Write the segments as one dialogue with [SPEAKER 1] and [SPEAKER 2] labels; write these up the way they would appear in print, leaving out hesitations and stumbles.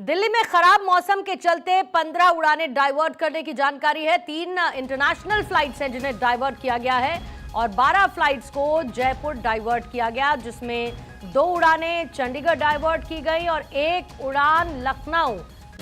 [SPEAKER 1] दिल्ली में खराब मौसम के चलते 15 उड़ानें डाइवर्ट करने की जानकारी है। 3 इंटरनेशनल फ्लाइट्स हैं जिन्हें डाइवर्ट किया गया है और 12 फ्लाइट्स को जयपुर डाइवर्ट किया गया, जिसमें 2 उड़ानें चंडीगढ़ डाइवर्ट की गई और 1 उड़ान लखनऊ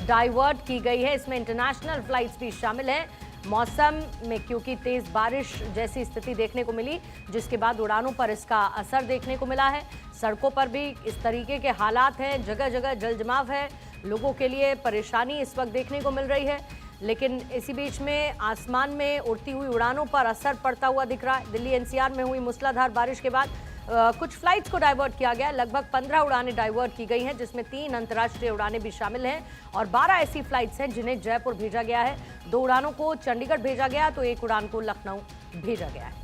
[SPEAKER 1] डाइवर्ट की गई है। इसमें इंटरनेशनल फ्लाइट्स भी शामिल हैं। मौसम में क्योंकि तेज बारिश जैसी स्थिति देखने को मिली, जिसके बाद उड़ानों पर इसका असर देखने को मिला है। सड़कों पर भी इस तरीके के हालात हैं, जगह जगह जलजमाव है, लोगों के लिए परेशानी इस वक्त देखने को मिल रही है। लेकिन इसी बीच में आसमान में उड़ती हुई उड़ानों पर असर पड़ता हुआ दिख रहा है। दिल्ली एनसीआर में हुई मूसलाधार बारिश के बाद कुछ फ्लाइट्स को डाइवर्ट किया गया। लगभग 15 उड़ानें डाइवर्ट की गई हैं, जिसमें 3 अंतर्राष्ट्रीय उड़ानें भी शामिल हैं और 12 ऐसी फ्लाइट्स हैं जिन्हें जयपुर भेजा गया है। 2 उड़ानों को चंडीगढ़ भेजा गया तो 1 उड़ान को लखनऊ भेजा गया है।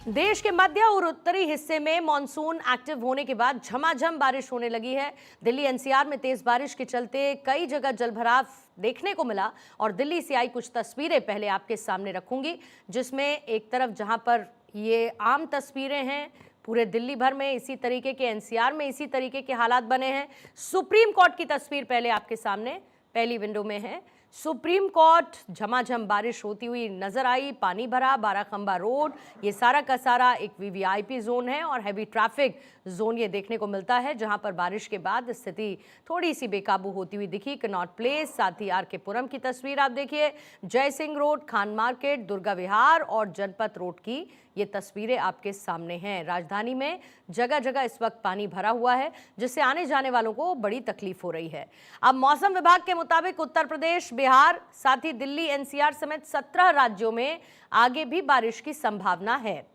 [SPEAKER 1] देश के मध्य और उत्तरी हिस्से में मॉनसून एक्टिव होने के बाद झमाझम बारिश होने लगी है। दिल्ली एनसीआर में तेज बारिश के चलते कई जगह जलभराव देखने को मिला और दिल्ली से आई कुछ तस्वीरें पहले आपके सामने रखूंगी, जिसमें एक तरफ जहां पर ये आम तस्वीरें हैं, पूरे दिल्ली भर में इसी तरीके के, एनसीआर में इसी तरीके के हालात बने हैं। सुप्रीम कोर्ट की तस्वीर पहले आपके सामने पहली विंडो में है। सुप्रीम कोर्ट झमाझम बारिश होती हुई नजर आई, पानी भरा, बाराखंबा रोड, ये सारा का सारा एक वीवीआईपी जोन है और हैवी ट्रैफिक जोन ये देखने को मिलता है, जहां पर बारिश के बाद स्थिति थोड़ी सी बेकाबू होती हुई दिखी। कनॉट प्लेस, साथ ही आर के पुरम की तस्वीर आप देखिए, जय सिंह रोड, खान मार्केट, दुर्गा विहार और जनपथ रोड की ये तस्वीरें आपके सामने हैं। राजधानी में जगह जगह इस वक्त पानी भरा हुआ है, जिससे आने जाने वालों को बड़ी तकलीफ हो रही है। अब मौसम विभाग के मुताबिक उत्तर प्रदेश, बिहार, साथ ही दिल्ली एनसीआर समेत 17 राज्यों में आगे भी बारिश की संभावना है।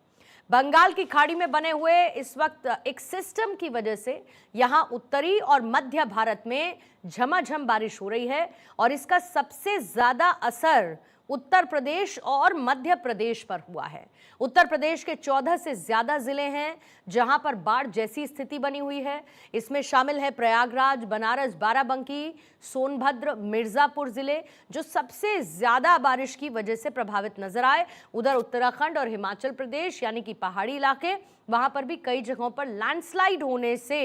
[SPEAKER 1] बंगाल की खाड़ी में बने हुए इस वक्त एक सिस्टम की वजह से यहां उत्तरी और मध्य भारत में झमाझम बारिश हो रही है और इसका सबसे ज्यादा असर उत्तर प्रदेश और मध्य प्रदेश पर हुआ है। उत्तर प्रदेश के 14 से ज्यादा जिले हैं जहां पर बाढ़ जैसी स्थिति बनी हुई है। इसमें शामिल है प्रयागराज, बनारस, बाराबंकी, सोनभद्र, मिर्जापुर जिले, जो सबसे ज्यादा बारिश की वजह से प्रभावित नजर आए। उधर उत्तराखंड और हिमाचल प्रदेश यानी कि पहाड़ी इलाके, वहां पर भी कई जगहों पर लैंडस्लाइड होने से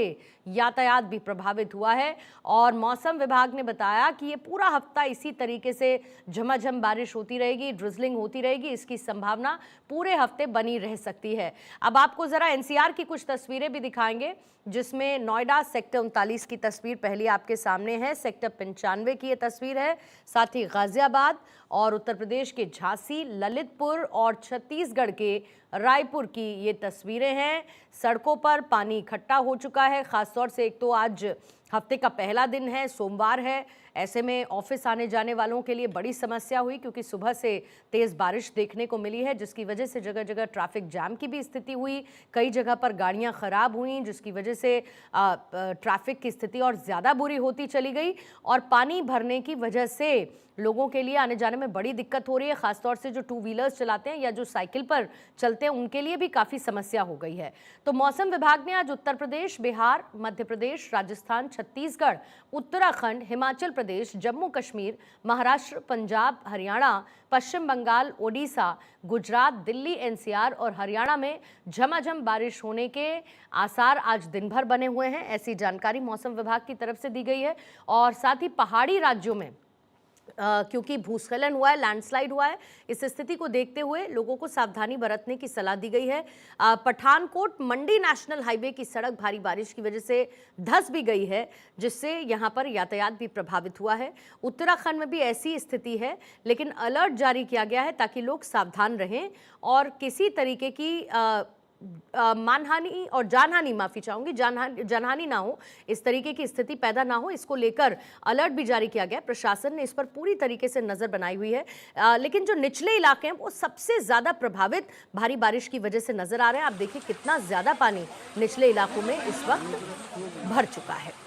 [SPEAKER 1] यातायात भी प्रभावित हुआ है और मौसम विभाग ने बताया कि ये पूरा हफ्ता इसी तरीके से झमाझम बारिश होती रहेगी, ड्रिजलिंग होती रहेगी। इसकी संभावना पूरे हफ्ते बनी रह सकती है। अब आपको जरा एनसीआर की कुछ तस्वीरें भी दिखाएंगे, जिसमें नोएडा सेक्टर 39 की तस्वीर पहली आपके सामने है, सेक्टर 95 की ये तस्वीर है, साथ ही गाजियाबाद और उत्तर प्रदेश के झांसी, ललितपुर और छत्तीसगढ़ के रायपुर की ये तस्वीरें हैं। सड़कों पर पानी इकट्ठा हो चुका है, खासतौर से एक तो आज हफ्ते का पहला दिन है, सोमवार है, ऐसे में ऑफिस आने जाने वालों के लिए बड़ी समस्या हुई क्योंकि सुबह से तेज बारिश देखने को मिली है, जिसकी वजह से जगह जगह ट्रैफिक जाम की भी स्थिति हुई। कई जगह पर गाड़ियां खराब हुई, जिसकी वजह से ट्रैफिक की स्थिति और ज़्यादा बुरी होती चली गई और पानी भरने की वजह से लोगों के लिए आने जाने में बड़ी दिक्कत हो रही है। खासतौर से जो 2 व्हीलर्स चलाते हैं या जो साइकिल पर चलते हैं, उनके लिए भी काफ़ी समस्या हो गई है। तो मौसम विभाग ने आज उत्तर प्रदेश, बिहार, मध्य प्रदेश, राजस्थान, छत्तीसगढ़, उत्तराखंड, हिमाचल प्रदेश, जम्मू कश्मीर, महाराष्ट्र, पंजाब, हरियाणा, पश्चिम बंगाल, ओडिशा, गुजरात, दिल्ली एनसीआर और हरियाणा में झमाझम बारिश होने के आसार आज दिन भर बने हुए हैं, ऐसी जानकारी मौसम विभाग की तरफ से दी गई है। और साथ ही पहाड़ी राज्यों में क्योंकि भूस्खलन हुआ है, लैंडस्लाइड हुआ है, इस स्थिति को देखते हुए लोगों को सावधानी बरतने की सलाह दी गई है। पठानकोट मंडी नेशनल हाईवे की सड़क भारी बारिश की वजह से धंस भी गई है, जिससे यहां पर यातायात भी प्रभावित हुआ है। उत्तराखंड में भी ऐसी स्थिति है, लेकिन अलर्ट जारी किया गया है ताकि लोग सावधान रहें और किसी तरीके की मानहानि और जानहानि, माफी चाहूंगी, जानहानि ना हो, इस तरीके की स्थिति पैदा ना हो, इसको लेकर अलर्ट भी जारी किया गया। प्रशासन ने इस पर पूरी तरीके से नजर बनाई हुई है। लेकिन जो निचले इलाके हैं वो सबसे ज्यादा प्रभावित भारी बारिश की वजह से नजर आ रहे हैं। आप देखिए कितना ज्यादा पानी निचले इलाकों में इस वक्त भर चुका है।